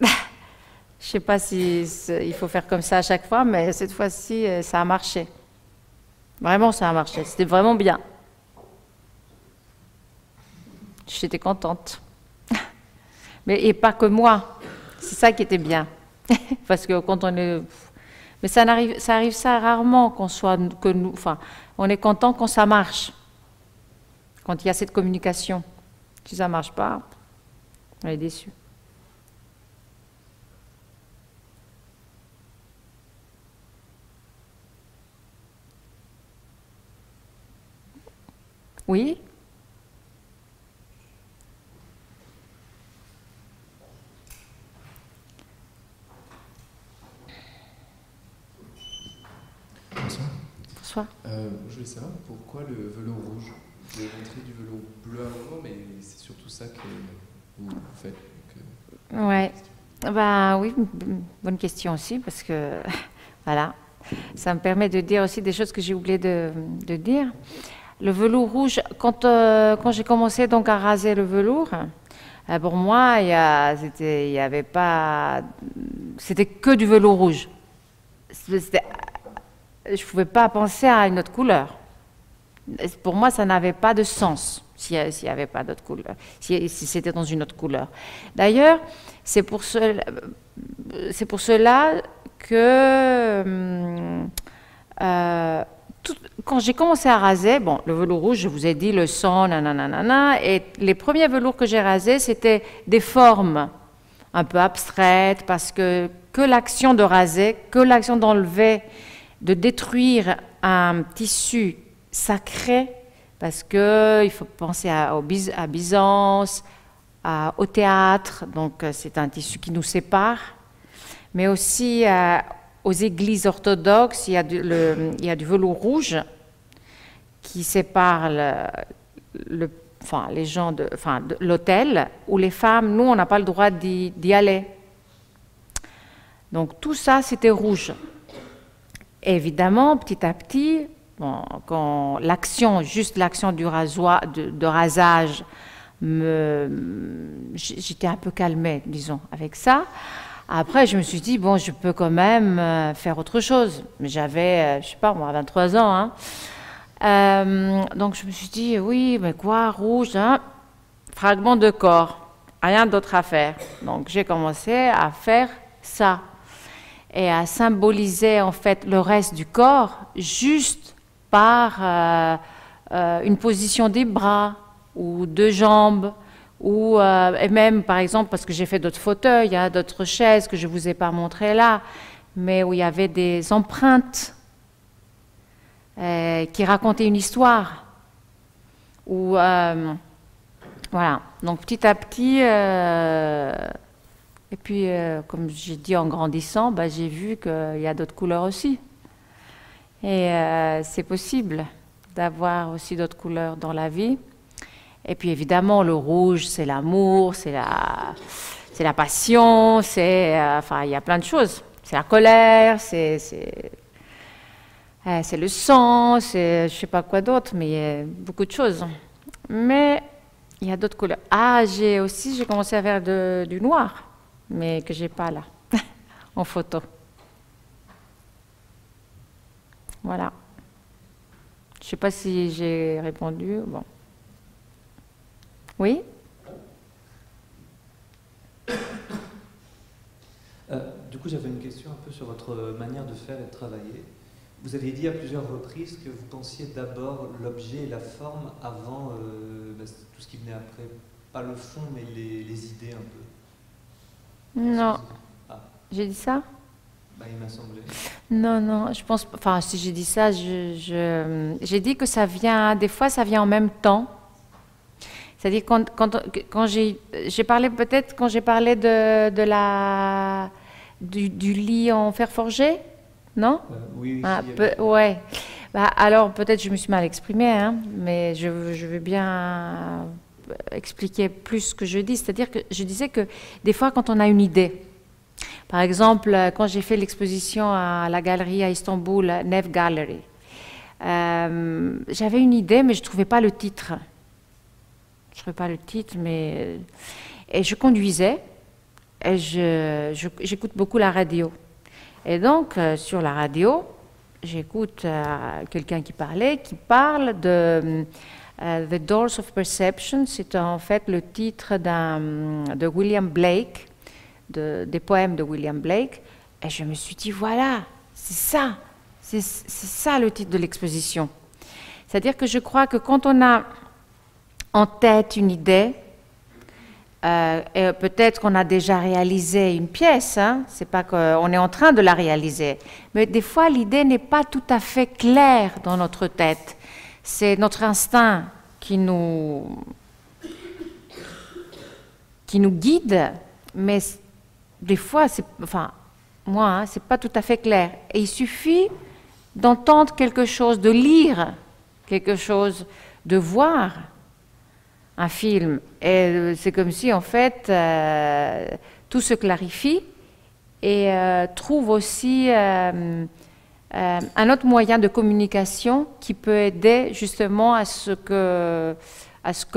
[SPEAKER 1] Je sais pas si il faut faire comme ça à chaque fois, mais cette fois-ci, ça a marché. Vraiment, ça a marché. C'était vraiment bien. J'étais contente. Et pas que moi. C'est ça qui était bien. Parce que quand on est... Mais ça arrive ça rarement on est content quand ça marche. Quand il y a cette communication. Si ça ne marche pas, on est déçu. Oui?
[SPEAKER 8] Bonsoir.
[SPEAKER 1] Bonsoir.
[SPEAKER 8] Je voulais savoir pourquoi le velours rouge. Vous avez montré du velours bleu à un moment, mais c'est surtout ça que vous faites.
[SPEAKER 1] Ouais. Bah oui, bonne question aussi, parce que voilà, ça me permet de dire aussi des choses que j'ai oublié de dire. Le velours rouge, quand j'ai commencé donc à raser le velours, pour moi, il y avait pas, c'était que du velours rouge. Je ne pouvais pas penser à une autre couleur. Pour moi, ça n'avait pas de sens s'il n'y avait pas d'autre couleur, si c'était dans une autre couleur. D'ailleurs, c'est pour cela que quand j'ai commencé à raser, bon, le velours rouge, je vous ai dit le sang, nanana, et les premiers velours que j'ai rasés, c'était des formes un peu abstraites, parce que l'action de raser, que l'action d'enlever, de détruire un tissu sacré, parce qu'il faut penser à Byzance, au théâtre, donc c'est un tissu qui nous sépare, mais aussi aux églises orthodoxes, il y a du velours rouge qui sépare les gens de l'autel, où les femmes, nous, on n'a pas le droit d'y aller. Donc tout ça, c'était rouge. Et évidemment, petit à petit, bon, quand juste l'action du de rasage, j'étais un peu calmée, disons, avec ça. Après, je me suis dit, bon, je peux quand même faire autre chose. Mais j'avais, je sais pas, moi, 23 ans. Hein. Donc, je me suis dit, oui, mais quoi, rouge, hein? Fragment de corps, rien d'autre à faire. Donc, j'ai commencé à faire ça. Et à symboliser, en fait, le reste du corps juste par une position des bras ou deux jambes, et même, par exemple, parce que j'ai fait d'autres fauteuils, il y a d'autres chaises que je ne vous ai pas montrées là, mais où il y avait des empreintes qui racontaient une histoire. Voilà. Donc, petit à petit, Et puis, comme j'ai dit en grandissant, bah, j'ai vu qu'il y a d'autres couleurs aussi. Et c'est possible d'avoir aussi d'autres couleurs dans la vie. Et puis évidemment, le rouge, c'est l'amour, c'est la passion, enfin, il y a plein de choses. C'est la colère, c'est le sang, c'est je ne sais pas quoi d'autre, mais il y a beaucoup de choses. Mais il y a d'autres couleurs. Ah, j'ai commencé à faire du noir, mais que je n'ai pas là, en photo. Voilà. Je ne sais pas si j'ai répondu. Bon. Oui?
[SPEAKER 5] Du coup, j'avais une question un peu sur votre manière de faire et de travailler. Vous aviez dit à plusieurs reprises que vous pensiez d'abord l'objet et la forme avant tout ce qui venait après. Pas le fond, mais les idées un peu.
[SPEAKER 1] Non. Ah. J'ai dit ça?
[SPEAKER 5] Bah, il m'a semblé.
[SPEAKER 1] Non, je pense... Enfin, si j'ai dit ça, j'ai dit que ça vient... Des fois, ça vient en même temps. C'est-à-dire quand j'ai parlé peut-être quand j'ai parlé du lit en fer forgé, non?
[SPEAKER 5] Oui.
[SPEAKER 1] Ouais. Bah, alors peut-être je me suis mal exprimée, hein, mais je veux bien expliquer plus ce que je dis. C'est-à-dire que je disais que des fois quand on a une idée, par exemple quand j'ai fait l'exposition à la galerie à Istanbul, Nef Gallery, j'avais une idée mais je ne trouvais pas le titre. Et je conduisais et j'écoute beaucoup la radio. Et donc, sur la radio, j'écoute quelqu'un qui parle de The Doors of Perception. C'est en fait le titre de William Blake, des poèmes de William Blake. Et je me suis dit, voilà, c'est ça le titre de l'exposition. C'est-à-dire que je crois que quand on a en tête une idée, et peut-être qu'on a déjà réalisé une pièce, hein, c'est pas qu'on est en train de la réaliser, mais des fois l'idée n'est pas tout à fait claire dans notre tête. C'est notre instinct qui nous guide, mais des fois, c'est pas tout à fait clair. Et il suffit d'entendre quelque chose, de lire quelque chose, de voir un film. Et c'est comme si, en fait, tout se clarifie et trouve aussi un autre moyen de communication qui peut aider justement à ce que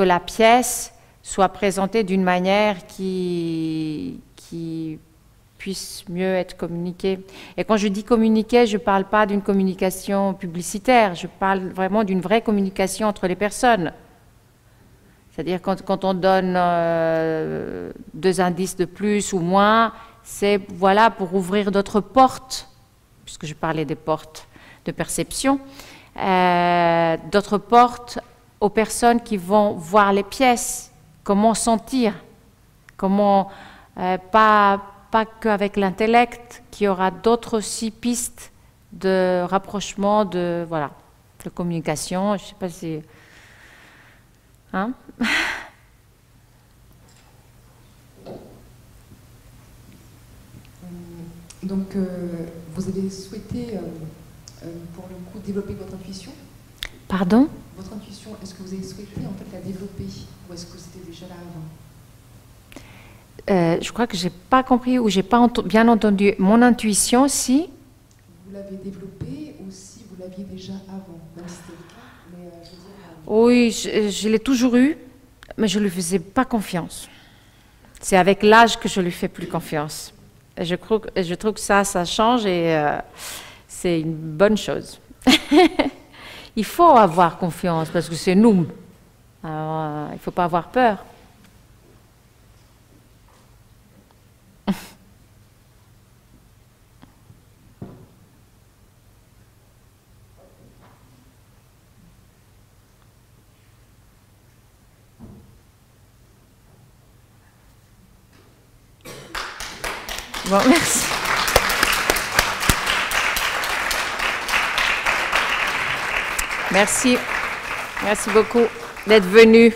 [SPEAKER 1] la pièce soit présentée d'une manière qui puisse mieux être communiquée. Et quand je dis communiquer, je ne parle pas d'une communication publicitaire, je parle vraiment d'une vraie communication entre les personnes. C'est-à-dire quand on donne 2 indices de plus ou moins, c'est voilà, pour ouvrir d'autres portes, puisque je parlais des portes de perception, d'autres portes aux personnes qui vont voir les pièces, comment sentir, comment, pas qu'avec l'intellect, qu'il y aura d'autres aussi pistes de rapprochement, de communication, je ne sais pas si... Hein?
[SPEAKER 4] Donc, vous avez souhaité, pour le coup, développer votre intuition?
[SPEAKER 1] Pardon?
[SPEAKER 4] Votre intuition, est-ce que vous avez souhaité en fait la développer ou est-ce que c'était déjà là avant?
[SPEAKER 1] Je crois que j'ai pas compris ou j'ai pas bien entendu. Mon intuition, si.
[SPEAKER 4] Vous l'avez développée ou si vous l'aviez déjà avant, même si c'était le cas, mais je veux dire.
[SPEAKER 1] Oui, je l'ai toujours eu, mais je ne lui faisais pas confiance. C'est avec l'âge que je lui fais plus confiance. Et je trouve que ça change et c'est une bonne chose. Il faut avoir confiance parce que c'est nous. Alors, il ne faut pas avoir peur. Bon, merci. Merci. Merci beaucoup d'être venu.